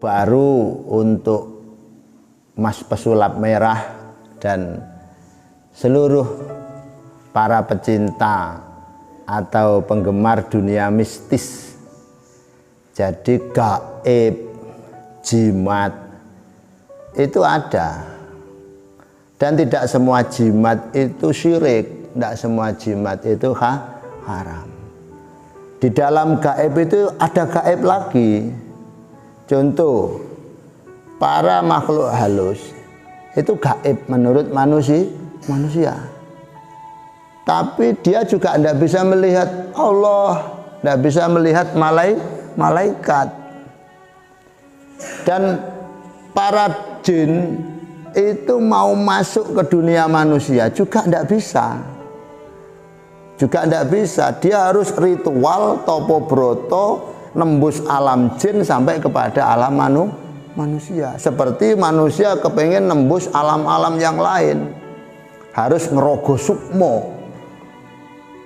baru untuk Mas Pesulap Merah dan seluruh para pecinta atau penggemar dunia mistis. Jadi gaib, jimat itu ada, dan tidak semua jimat itu syirik, tidak semua jimat itu haram. Di dalam gaib itu ada gaib lagi. Contoh, para makhluk halus itu gaib menurut manusia. Tapi dia juga tidak bisa melihat Allah, tidak bisa melihat malaikat. Dan para jin itu mau masuk ke dunia manusia juga tidak bisa. Dia harus ritual topo broto nembus alam jin sampai kepada alam manusia. Seperti manusia kepengen nembus alam-alam yang lain, harus ngerogoh sukmo.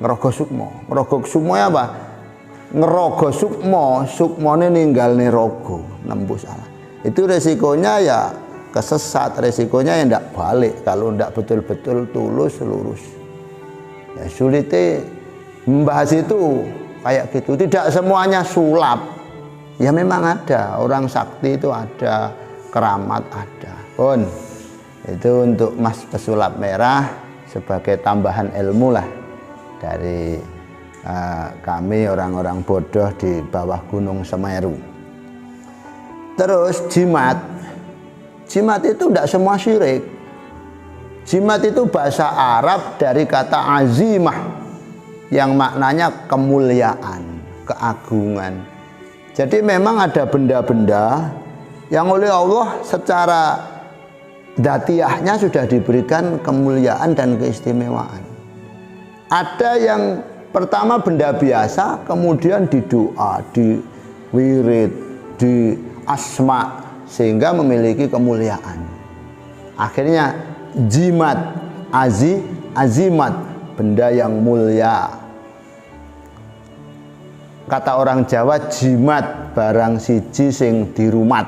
Ngerogoh sukmo apa? Ngerogoh sukmo ini ninggal nerogo, nembus alam. Itu resikonya ya kesesat, resikonya ya tidak balik kalau tidak betul-betul tulus lurus. Ya sulitnya membahas itu kayak gitu. Tidak semuanya sulap. Ya memang ada orang sakti, itu ada keramat, ada. Pun itu untuk Mas Pesulap Merah sebagai tambahan ilmu lah dari kami orang-orang bodoh di bawah Gunung Semeru. Terus jimat itu tidak semua syirik. Jimat itu bahasa Arab dari kata azimah yang maknanya kemuliaan, keagungan. Jadi memang ada benda-benda yang oleh Allah secara dzatiyahnya sudah diberikan kemuliaan dan keistimewaan. Ada yang pertama benda biasa, kemudian didoa, di wirid, di asma, sehingga memiliki kemuliaan. Akhirnya jimat, azimat, benda yang mulia. Kata orang Jawa, jimat barang siji sing dirumat,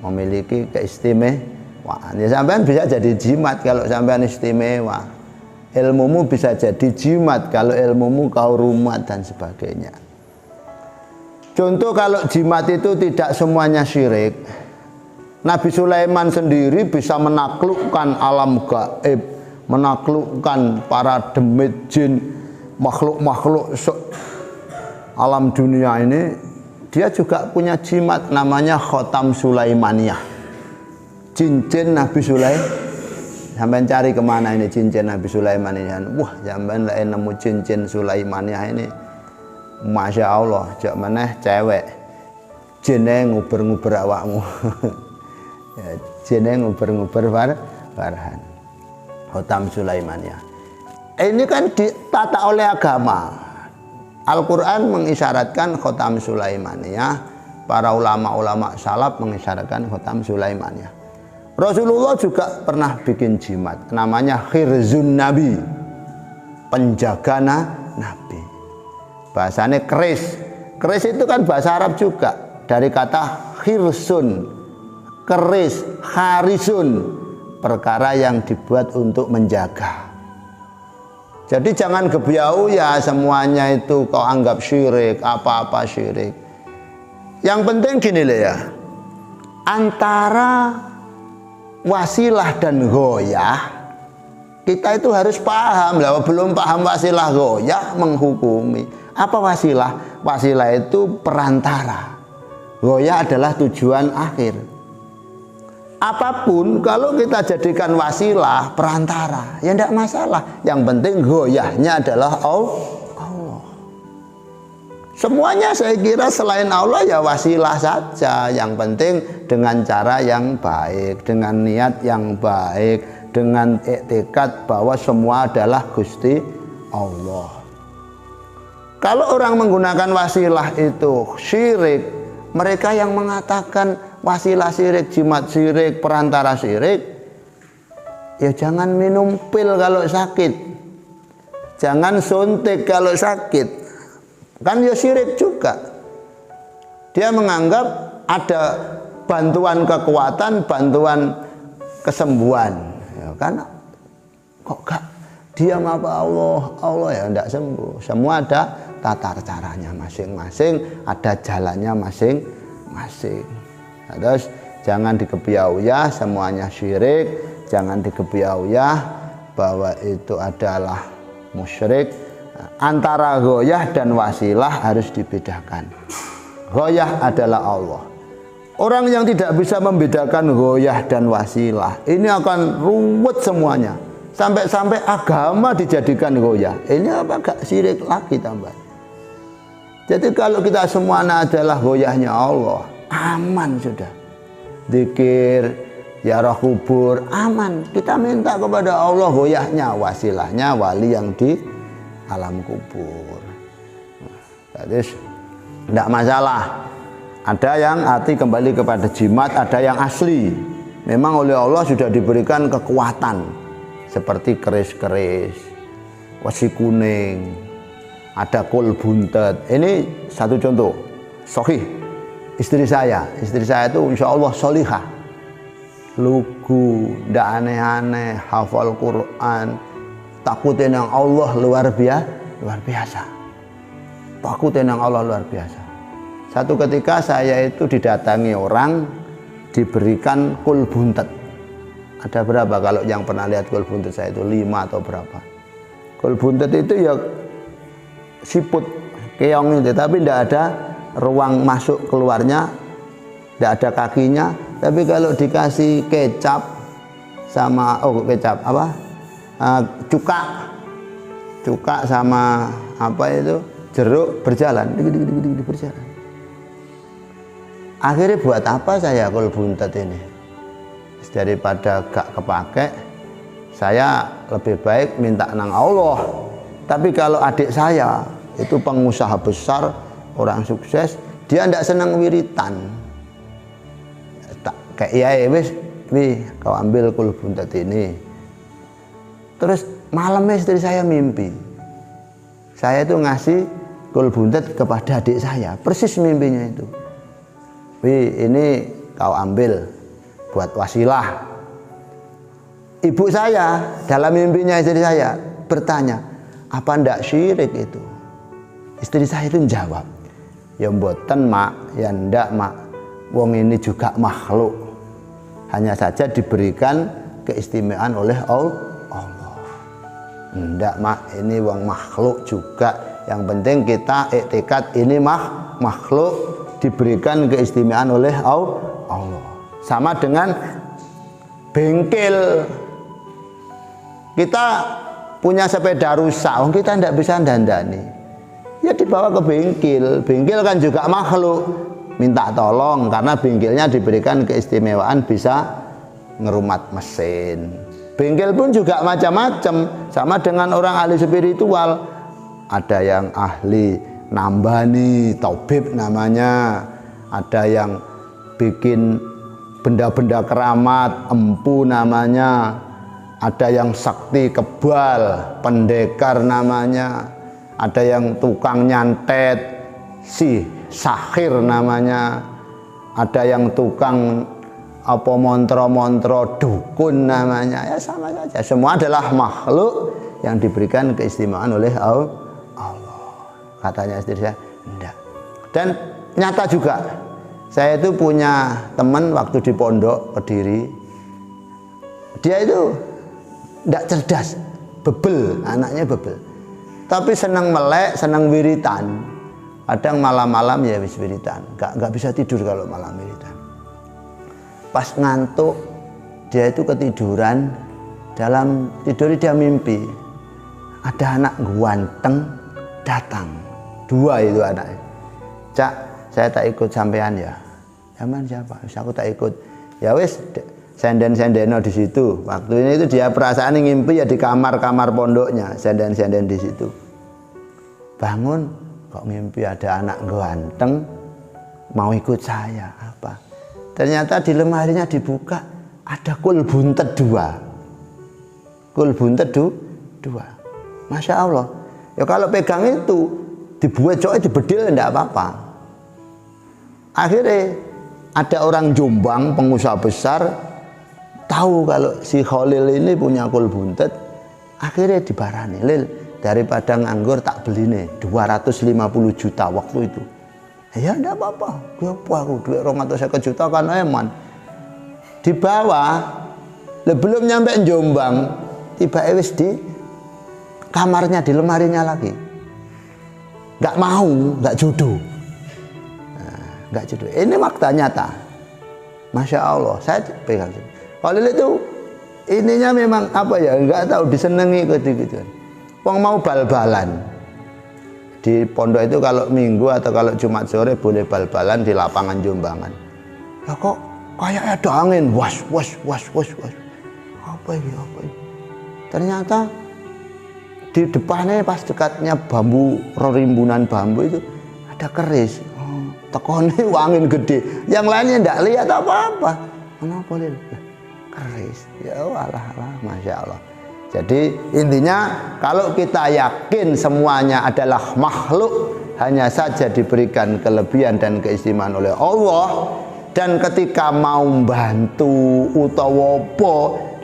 memiliki keistimewaan. Ya sampean bisa jadi jimat kalau sampean istimewa. Ilmumu bisa jadi jimat kalau ilmumu kau rumat dan sebagainya. Contoh kalau jimat itu tidak semuanya syirik. Nabi Sulaiman sendiri bisa menaklukkan alam gaib, menaklukkan para demit jin, makhluk-makhluk alam dunia ini. Dia juga punya jimat namanya Khotam Sulaimaniyah, cincin Nabi Sulaiman. Sampai cari kemana ini cincin Nabi Sulaiman ini? Wah, sampai nemu cincin Sulaimaniyah ini, Masya Allah, jak meneh cewek, jinnya nguber-nguber awakmu. Jinnya nguber-nguber barahan. Khotam Sulaimaniyah. Ini kan ditata oleh agama. Al-Quran mengisyaratkan Khotam Sulaimaniyah. Para ulama-ulama salaf mengisyaratkan Khotam Sulaimaniyah. Rasulullah juga pernah bikin jimat namanya Khirzun Nabi, penjaga Nabi. Bahasanya keris. Keris itu kan bahasa Arab juga, dari kata khirsun, keris, kharisun, perkara yang dibuat untuk menjaga. Jadi jangan gebiau ya semuanya itu kau anggap syirik, apa-apa syirik. Yang penting gini lah ya, antara wasilah dan ghoyah kita itu harus paham. Lah belum paham wasilah ghoyah menghukumi. Apa wasilah? Wasilah itu perantara, ghoyah adalah tujuan akhir. Apapun kalau kita jadikan wasilah perantara ya tidak masalah. Yang penting ghoyahnya adalah Allah. Semuanya saya kira selain Allah ya wasilah saja. Yang penting dengan cara yang baik, dengan niat yang baik, dengan iktikad bahwa semua adalah Gusti Allah. Kalau orang menggunakan wasilah itu syirik, mereka yang mengatakan wasilah syirik, jimat syirik, perantara syirik, ya jangan minum pil kalau sakit, jangan suntik kalau sakit. Kan ya syirik juga. Dia menganggap ada bantuan kekuatan, bantuan kesembuhan. Ya kan kok gak diam apa Allah ya tidak sembuh. Semua ada tata caranya masing-masing, ada jalannya masing-masing. Nah, terus jangan dikebiauyah semuanya syirik, jangan dikebiauyah bahwa itu adalah musyrik. Antara ghoyah dan wasilah harus dibedakan. Ghoyah adalah Allah. Orang yang tidak bisa membedakan ghoyah dan wasilah, ini akan ruwet semuanya. Sampai-sampai agama dijadikan ghoyah. Ini apa gak syirik lagi tambah. Jadi kalau kita semuanya adalah ghoyahnya Allah, aman sudah. Zikir, ziarah kubur, aman. Kita minta kepada Allah ghoyahnya, wasilahnya wali yang di alam kubur. Jadi tidak masalah. Ada yang hati kembali kepada jimat, ada yang asli. Memang oleh Allah sudah diberikan kekuatan seperti keris-keris, wesi kuning, ada kul buntet. Ini satu contoh. Sahih. Istri saya itu insya Allah solihah, lugu, tidak aneh-aneh, hafal Quran, takutin yang Allah luar biasa. Takutin yang Allah luar biasa. Satu ketika saya itu didatangi orang, diberikan kul buntet. Ada berapa kalau yang pernah lihat kul buntet saya itu 5 atau berapa. Kul buntet itu ya siput, keong itu, tapi tidak ada ruang masuk keluarnya, tidak ada kakinya. Tapi kalau dikasih kecap sama cuka sama apa itu jeruk berjalan. Akhirnya buat apa saya kul buntet ini? Daripada gak kepake, saya lebih baik minta nang Allah. Tapi kalau adik saya itu pengusaha besar, orang sukses, dia tidak senang wiritan. Kayak ya wis, kau ambil kul buntet ini. Terus malamnya istri saya mimpi. Saya itu ngasih kul buntet kepada adik saya, persis mimpinya itu. Ini kau ambil buat wasilah. Ibu saya dalam mimpinya istri saya bertanya, apa ndak syirik itu? Istri saya itu menjawab, ya mboten mak, ya ndak mak, wong ini juga makhluk, hanya saja diberikan keistimewaan oleh Allah. Ndak mak, ini wong makhluk juga, yang penting kita iktikad ini makhluk, diberikan keistimewaan oleh Allah. Sama dengan bengkel. Kita punya sepeda rusak, kita tidak bisa dandani, ya dibawa ke bengkel. Bengkel kan juga makhluk, minta tolong karena bengkelnya diberikan keistimewaan bisa ngerumat mesin. Bengkel pun juga macam-macam, sama dengan orang ahli spiritual. Ada yang ahli nambani, taubib namanya. Ada yang bikin benda-benda keramat, empu namanya. Ada yang sakti kebal, pendekar namanya. Ada yang tukang nyantet, si sahir namanya. Ada yang tukang apa montro-montro, dukun namanya. Ya sama saja, semua adalah makhluk yang diberikan keistimewaan oleh Allah. Katanya istri saya, enggak. Dan nyata juga, saya itu punya teman waktu di pondok Kediri. Dia itu enggak cerdas, bebel, anaknya bebel. Tapi senang melek, senang wiritan. Kadang malam-malam ya wis wiritan, enggak bisa tidur kalau malam wiritan. Pas ngantuk, dia itu ketiduran, dalam tidur dia mimpi. Ada anak ganteng datang. 2 itu anaknya. Cak, saya tak ikut sampean ya. Zaman siapa? Aku tak ikut. Ya wis, senden-sendeno di situ. Waktu ini itu dia perasaan ngimpi ya di kamar-kamar pondoknya, senden-senden di situ. Bangun, kok ngimpi ada anak ganteng mau ikut saya. Apa? Ternyata di lemarinya dibuka, ada kul buntet 2. Kul buntet 2. Masya Allah. Ya kalau pegang itu dibuat cowok dibedil enggak apa-apa. Akhirnya ada orang Jombang pengusaha besar tahu kalau si Khalil ini punya kul buntet, akhirnya dibarani, Lil, daripada nganggur tak beli nih 250 juta waktu itu. Ya enggak apa-apa, gue aku duit 250 juta kan eman. Dibawa, belum nyampe Jombang, tiba wis di kamarnya, di lemarinya lagi. Nggak mau, nggak jodoh. Nggak jodoh. Ini fakta nyata. Masya Allah, saya pegang. Kalau itu ininya memang apa ya, nggak tahu, disenangi gitu-gitu. Wong mau bal-balan di pondok itu, kalau Minggu atau kalau Jumat sore boleh bal-balan di lapangan Jombangan. Ya kok kayak ada angin, was. Apa ini? Ternyata di depannya pas dekatnya bambu, rimbunan bambu itu ada keris. Tekone angin gede, yang lainnya enggak lihat apa-apa. Kenapa Lil? Keris. Ya Allah, Masya Allah. Jadi intinya kalau kita yakin semuanya adalah makhluk, hanya saja diberikan kelebihan dan keistimewaan oleh Allah, dan ketika mau bantu utawa apa,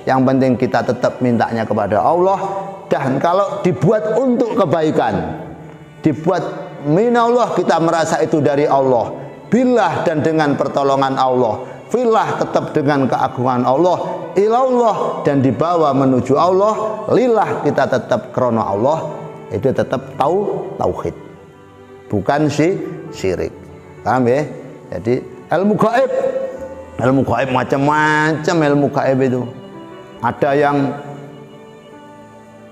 yang penting kita tetap mintanya kepada Allah. Dan kalau dibuat untuk kebaikan, dibuat minallah, kita merasa itu dari Allah, billah dan dengan pertolongan Allah, fillah tetap dengan keagungan Allah, ilallah dan dibawa menuju Allah, lillah kita tetap krono Allah, itu tetap tauhid, bukan syirik. Paham ya? Jadi ilmu gaib macam-macam ilmu gaib itu. Ada yang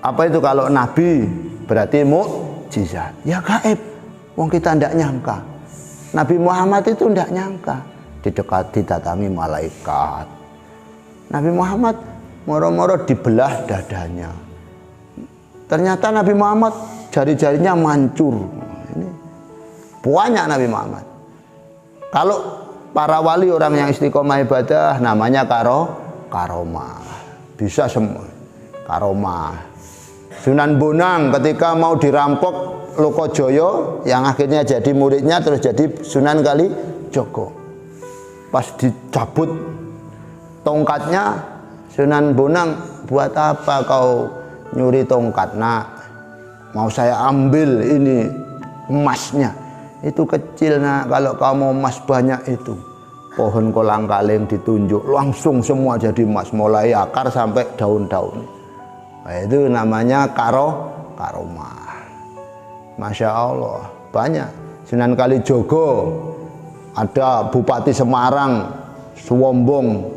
apa itu, kalau nabi berarti mukjizat, ya gaib. Wong kita ndak nyangka. Nabi Muhammad itu ndak nyangka didatangi malaikat. Nabi Muhammad moro-moro dibelah dadanya. Ternyata Nabi Muhammad jari-jarinya mancur. Ini banyak Nabi Muhammad. Kalau para wali, orang yang istiqomah ibadah, namanya karomah. Bisa semua karomah. Sunan Bonang ketika mau dirampok Lokojoyo, yang akhirnya jadi muridnya terus jadi Sunan Kalijogo, pas dicabut tongkatnya, Sunan Bonang, buat apa kau nyuri tongkat nak? Mau saya ambil ini emasnya, itu kecil nak, kalau kamu emas banyak itu. Pohon kolang-kaling ditunjuk, langsung semua jadi emas, mulai akar sampai daun-daun. Nah, itu namanya karomah. Masya Allah, banyak. Sunan Kalijogo, ada Bupati Semarang, Suwombong,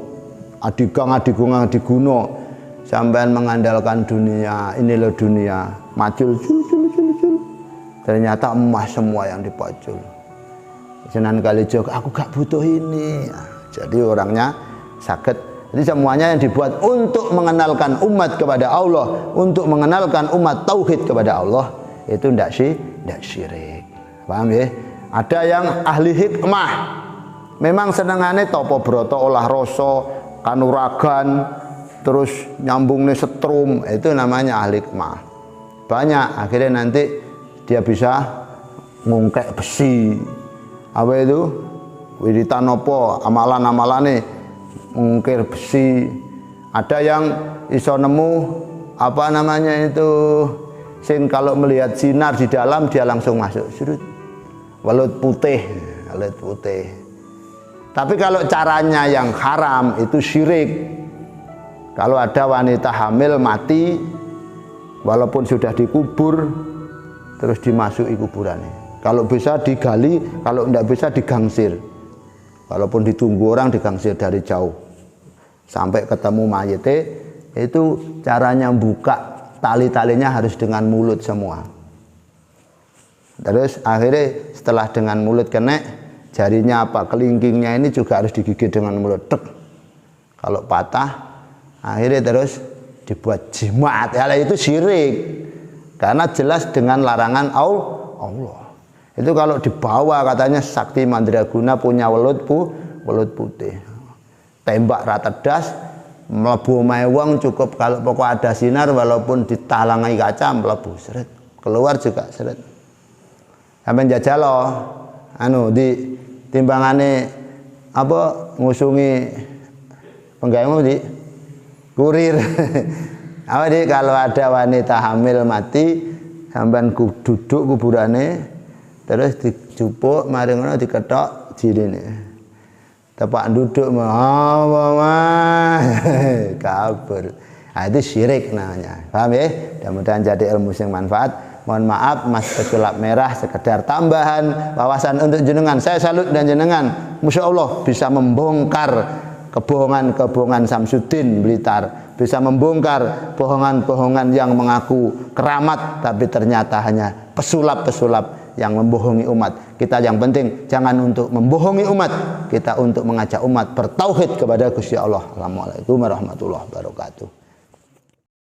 Adigungo, sampean mengandalkan dunia, ini loh dunia, macul, ternyata emas semua yang dipacul. Sunan Kalijogo, aku gak butuh ini. Jadi orangnya sakit. Jadi semuanya yang dibuat untuk mengenalkan umat kepada Allah, untuk mengenalkan umat tauhid kepada Allah, itu ndak syirik. Paham ya? Ada yang ahli hikmah, memang senengane topo broto, olah rasa, kanuragan, terus nyambungnya setrum, itu namanya ahli hikmah. Banyak, akhirnya nanti dia bisa ngungkek besi. Apa itu? Wiritan apa, amalan-amalane ngungkir besi. Ada yang iso nemu apa namanya itu, sing kalau melihat sinar di dalam dia langsung masuk, surut, welut putih. Tapi kalau caranya yang haram itu syirik. Kalau ada wanita hamil mati, walaupun sudah dikubur, terus dimasuki kuburannya. Kalau bisa digali, kalau tidak bisa digangsir. Walaupun ditunggu orang, digangsir dari jauh sampai ketemu mayitnya. Itu caranya buka tali-talinya harus dengan mulut semua. Terus akhirnya setelah dengan mulut kena, jarinya apa, kelingkingnya ini juga harus digigit dengan mulut. Tek. Kalau patah, akhirnya terus dibuat jimat. Ya itu syirik, karena jelas dengan larangan Allah. Itu kalau dibawa, katanya Sakti Mandraguna punya welut putih, tembak ratedas, mlebu omahe wong cukup, kalau pokok ada sinar, walaupun ditalangi kaca mlebu seret, keluar juga seret. Sampai jajal loh, di timbangane apa ngusungi penggawemu di kurir. Apa di kalau ada wanita hamil mati sampean duduk kuburane terus dijupuk mari ngono diketok jirine. Tepak duduk apa mah kabur. Nah, itu syirik namanya. Paham ya? Mudah-mudahan jadi ilmu yang manfaat. Mohon maaf Mas Pesulap Merah sekedar tambahan wawasan untuk jenengan. Saya salut dan jenengan, Masya Allah bisa membongkar kebohongan-kebohongan Samsudin Blitar, bisa membongkar bohongan-bohongan yang mengaku keramat tapi ternyata hanya pesulap-pesulap yang membohongi umat. Kita yang penting jangan untuk membohongi umat, kita untuk mengajak umat bertauhid kepada Gusti Allah. Assalamualaikum warahmatullahi wabarakatuh.